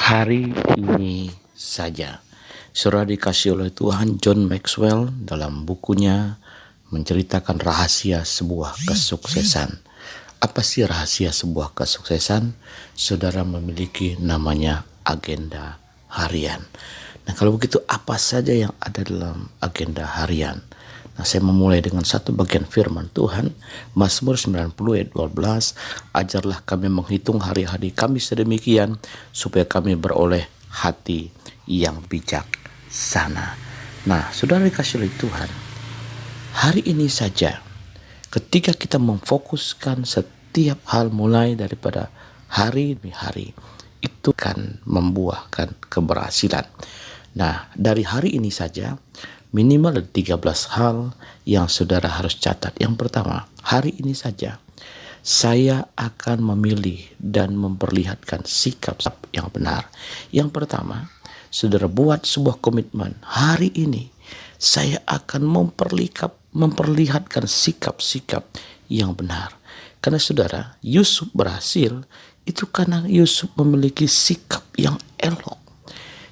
Hari ini saja. Saudara dikasih oleh Tuhan, John Maxwell dalam bukunya menceritakan rahasia sebuah kesuksesan. Apa sih rahasia sebuah kesuksesan? Saudara memiliki namanya agenda harian. Nah, kalau begitu apa saja yang ada dalam agenda harian? Nah, saya memulai dengan satu bagian firman Tuhan, Mazmur 90 ayat 12, ajarlah kami menghitung hari-hari kami sedemikian, supaya kami beroleh hati yang bijaksana. Nah, saudara dikasih oleh Tuhan, hari ini saja, ketika kita memfokuskan setiap hal mulai daripada hari demi hari, itu akan membuahkan keberhasilan. Nah, dari hari ini saja, minimal ada 13 hal yang saudara harus catat. Yang pertama, hari ini saja saya akan memilih dan memperlihatkan sikap yang benar. Yang pertama, saudara buat sebuah komitmen. Hari ini saya akan memperlihatkan sikap-sikap yang benar. Karena saudara, Yusuf berhasil itu karena Yusuf memiliki sikap yang elok.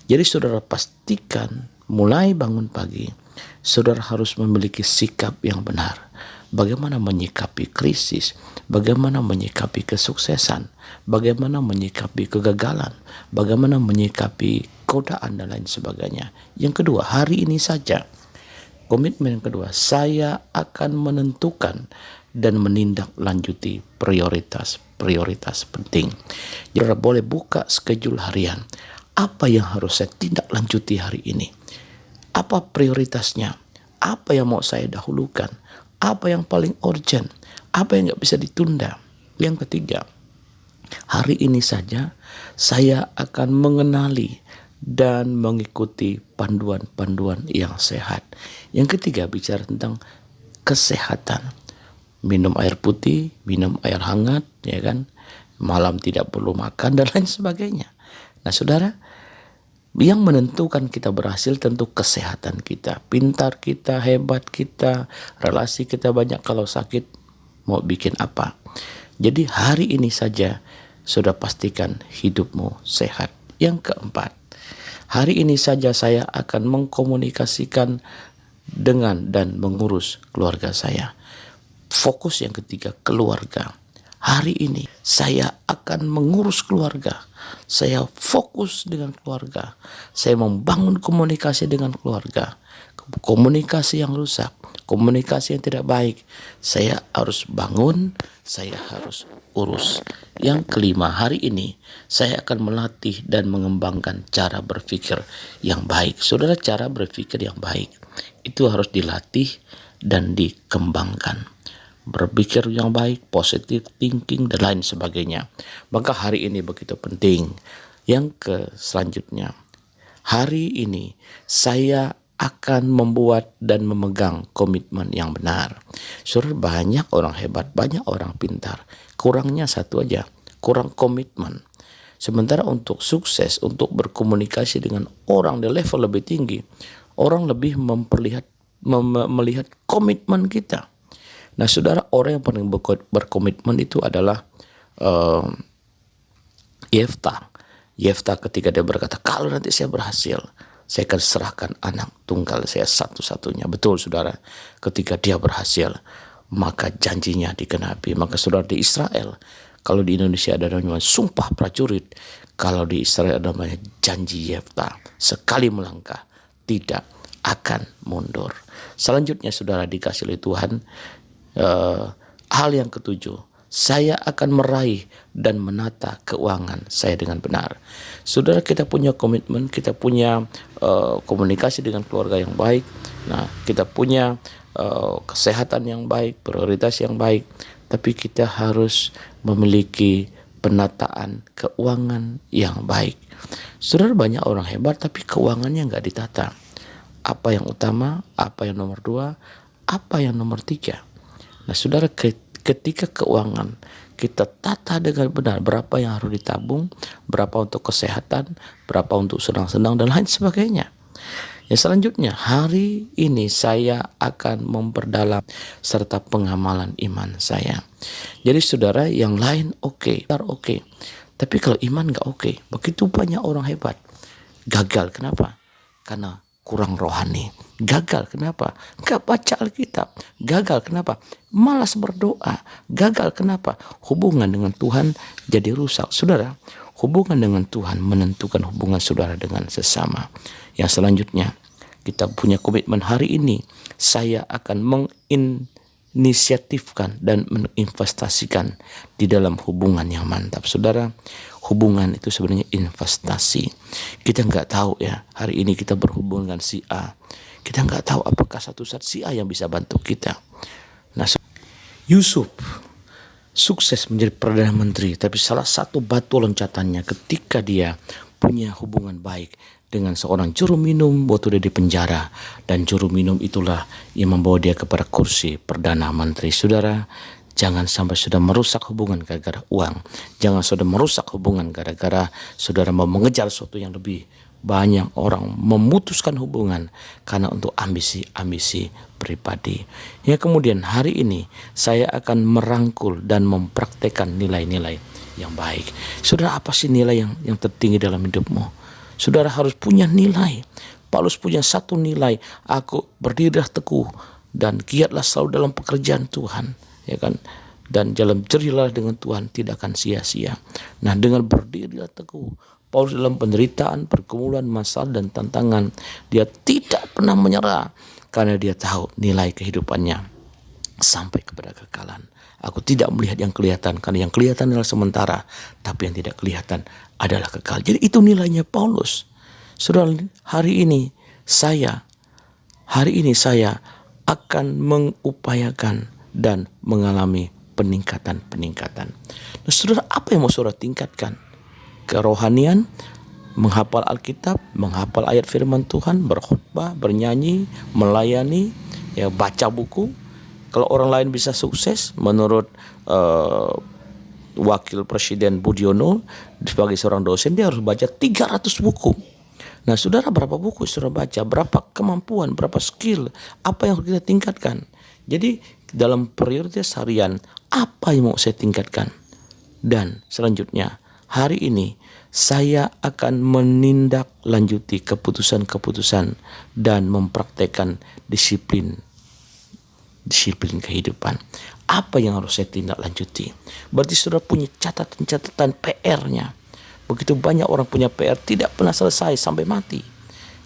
Jadi saudara pastikan mulai bangun pagi, saudara harus memiliki sikap yang benar. Bagaimana menyikapi krisis, bagaimana menyikapi kesuksesan, bagaimana menyikapi kegagalan, bagaimana menyikapi godaan dan lain sebagainya. Yang kedua, hari ini saja, komitmen yang kedua, saya akan menentukan dan menindaklanjuti prioritas penting. Saudara boleh buka schedule harian. Apa yang harus saya tindak lanjuti hari ini? Apa prioritasnya? Apa yang mau saya dahulukan? Apa yang paling urgent? Apa yang gak bisa ditunda? Yang ketiga, hari ini saja saya akan mengenali dan mengikuti panduan-panduan yang sehat. Yang ketiga, bicara tentang kesehatan. Minum air putih, minum air hangat, ya kan? Malam tidak perlu makan dan lain sebagainya. Nah, saudara, yang menentukan kita berhasil tentu kesehatan kita. Pintar kita, hebat kita, relasi kita banyak, kalau sakit mau bikin apa. Jadi hari ini saja sudah pastikan hidupmu sehat. Yang keempat, hari ini saja saya akan mengkomunikasikan dengan dan mengurus keluarga saya. Fokus yang ketiga, keluarga. Hari ini saya akan mengurus keluarga. Saya fokus dengan keluarga. Saya membangun komunikasi dengan keluarga. Komunikasi yang rusak, komunikasi yang tidak baik, saya harus bangun, saya harus urus. Yang kelima, hari ini saya akan melatih dan mengembangkan cara berpikir yang baik. Saudara, cara berpikir yang baik itu harus dilatih dan dikembangkan. Berpikir yang baik, positive thinking, dan lain sebagainya. Maka hari ini begitu penting. Yang selanjutnya, hari ini saya akan membuat dan memegang komitmen yang benar. Saudara, banyak orang hebat, banyak orang pintar. Kurangnya satu aja, kurang komitmen. Sementara untuk sukses, untuk berkomunikasi dengan orang di level lebih tinggi, orang lebih melihat komitmen kita. Nah, saudara, orang yang paling berkomitmen itu adalah Yefta. Yefta ketika dia berkata, kalau nanti saya berhasil, saya akan serahkan anak tunggal saya satu-satunya. Betul, saudara. Ketika dia berhasil, maka janjinya digenapi. Maka saudara, di Israel, kalau di Indonesia ada namanya sumpah prajurit, kalau di Israel ada namanya janji Yefta. Sekali melangkah, tidak akan mundur. Selanjutnya, saudara dikasih oleh Tuhan, hal yang ketujuh, saya akan meraih dan menata keuangan saya dengan benar. Saudara, kita punya komitmen, kita punya komunikasi dengan keluarga yang baik. Nah, kita punya kesehatan yang baik, prioritas yang baik, tapi kita harus memiliki penataan keuangan yang baik. Saudara, banyak orang hebat tapi keuangannya nggak ditata. Apa yang utama, apa yang nomor 2, apa yang nomor 3. Nah, saudara, ketika keuangan kita tata dengan benar, berapa yang harus ditabung, berapa untuk kesehatan, berapa untuk senang-senang, dan lain sebagainya. Yang selanjutnya, hari ini saya akan memperdalam serta pengamalan iman saya. Jadi saudara, yang lain oke. Tapi kalau iman nggak oke, begitu banyak orang hebat gagal. Kenapa? Karena kurang rohani. Gagal kenapa? Nggak baca Alkitab. Gagal kenapa? Malas berdoa. Gagal kenapa? Hubungan dengan Tuhan jadi rusak. Saudara, hubungan dengan Tuhan menentukan hubungan saudara dengan sesama. Yang selanjutnya, kita punya komitmen hari ini. Saya akan menginisiatifkan dan menginvestasikan di dalam hubungan yang mantap. Saudara, hubungan itu sebenarnya investasi. Kita nggak tahu ya, hari ini kita berhubungan dengan si A. Kita nggak tahu apakah satu saat si A yang bisa bantu kita. Nah, Yusuf sukses menjadi Perdana Menteri, tapi salah satu batu loncatannya ketika dia punya hubungan baik dengan seorang juru minum waktu dia di penjara. Dan juru minum itulah yang membawa dia kepada kursi Perdana Menteri. Saudara, jangan sampai sudah merusak hubungan gara-gara uang. Jangan sudah merusak hubungan gara-gara saudara mau mengejar sesuatu yang lebih. Banyak orang memutuskan hubungan karena untuk ambisi-ambisi pribadi. Ya, kemudian hari ini saya akan merangkul dan mempraktekkan nilai-nilai yang baik. Saudara, apa sih nilai yang tertinggi dalam hidupmu? Saudara harus punya nilai. Paulus punya satu nilai, aku berdirilah teguh dan giatlah selalu dalam pekerjaan Tuhan, ya kan? Dan jalan jerilah dengan Tuhan tidak akan sia-sia. Nah, dengan berdirilah teguh, Paulus dalam penderitaan, pergumulan, masalah dan tantangan, dia tidak pernah menyerah karena dia tahu nilai kehidupannya sampai kepada kekekalan. Aku tidak melihat yang kelihatan, karena yang kelihatan adalah sementara, tapi yang tidak kelihatan adalah kekal. Jadi itu nilainya Paulus. Saudara, hari ini saya akan mengupayakan dan mengalami peningkatan. Nah, saudara, apa yang mau saudara tingkatkan? Kerohanian, menghafal Alkitab, menghafal ayat firman Tuhan, berkhotbah, bernyanyi, melayani, ya, baca buku. Kalau orang lain bisa sukses, menurut Wakil Presiden Budiono sebagai seorang dosen, dia harus baca 300 buku. Nah, saudara, berapa buku saudara baca? Berapa kemampuan, berapa skill, apa yang harus kita tingkatkan? Jadi dalam prioritas harian, apa yang mau saya tingkatkan? Dan selanjutnya, hari ini saya akan menindaklanjuti keputusan-keputusan dan mempraktekkan disiplin kehidupan. Apa yang harus saya tindak lanjuti? Berarti saudara punya catatan PR-nya. Begitu banyak orang punya PR tidak pernah selesai sampai mati.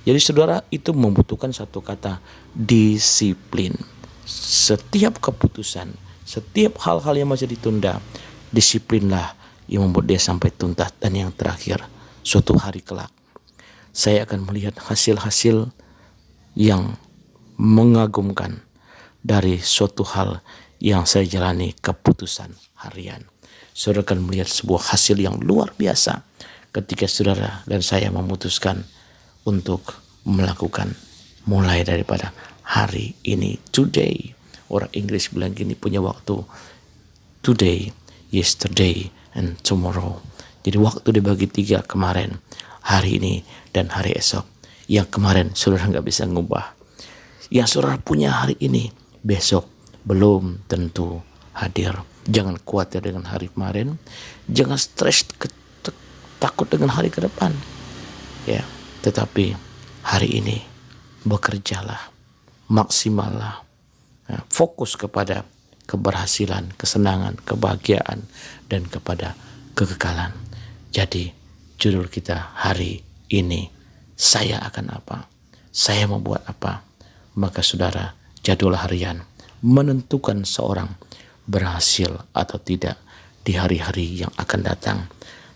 Jadi saudara, itu membutuhkan satu kata, disiplin. Setiap keputusan, setiap hal-hal yang masih ditunda, disiplinlah yang membuat dia sampai tuntas. Dan yang terakhir, suatu hari kelak saya akan melihat hasil-hasil yang mengagumkan dari suatu hal yang saya jalani, keputusan harian. Saudara akan melihat sebuah hasil yang luar biasa ketika saudara dan saya memutuskan untuk melakukan mulai daripada hari ini. Today, orang Inggris bilang gini, punya waktu today, yesterday, and tomorrow. Jadi waktu dibagi 3, kemarin, hari ini, dan hari esok. Yang kemarin saudara nggak bisa ngubah. Yang saudara punya hari ini, besok belum tentu hadir. Jangan khawatir dengan hari kemarin, jangan stres takut dengan hari ke depan, ya. Tetapi hari ini bekerjalah, maksimallah, ya, fokus kepada keberhasilan, kesenangan, kebahagiaan, dan kepada kekekalan. Jadi judul kita hari ini, saya akan apa? Saya mau buat apa? Maka saudara, jadwal harian menentukan seorang berhasil atau tidak di hari-hari yang akan datang.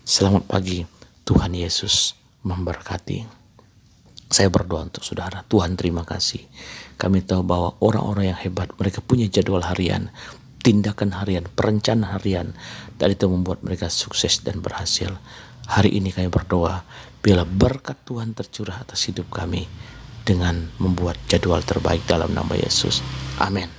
Selamat pagi, Tuhan Yesus memberkati. Saya berdoa untuk saudara. Tuhan, terima kasih. Kami tahu bahwa orang-orang yang hebat, mereka punya jadwal harian, tindakan harian, perencanaan harian, dan itu membuat mereka sukses dan berhasil. Hari ini kami berdoa, bila berkat Tuhan tercurah atas hidup kami dengan membuat jadwal terbaik dalam nama Yesus. Amin.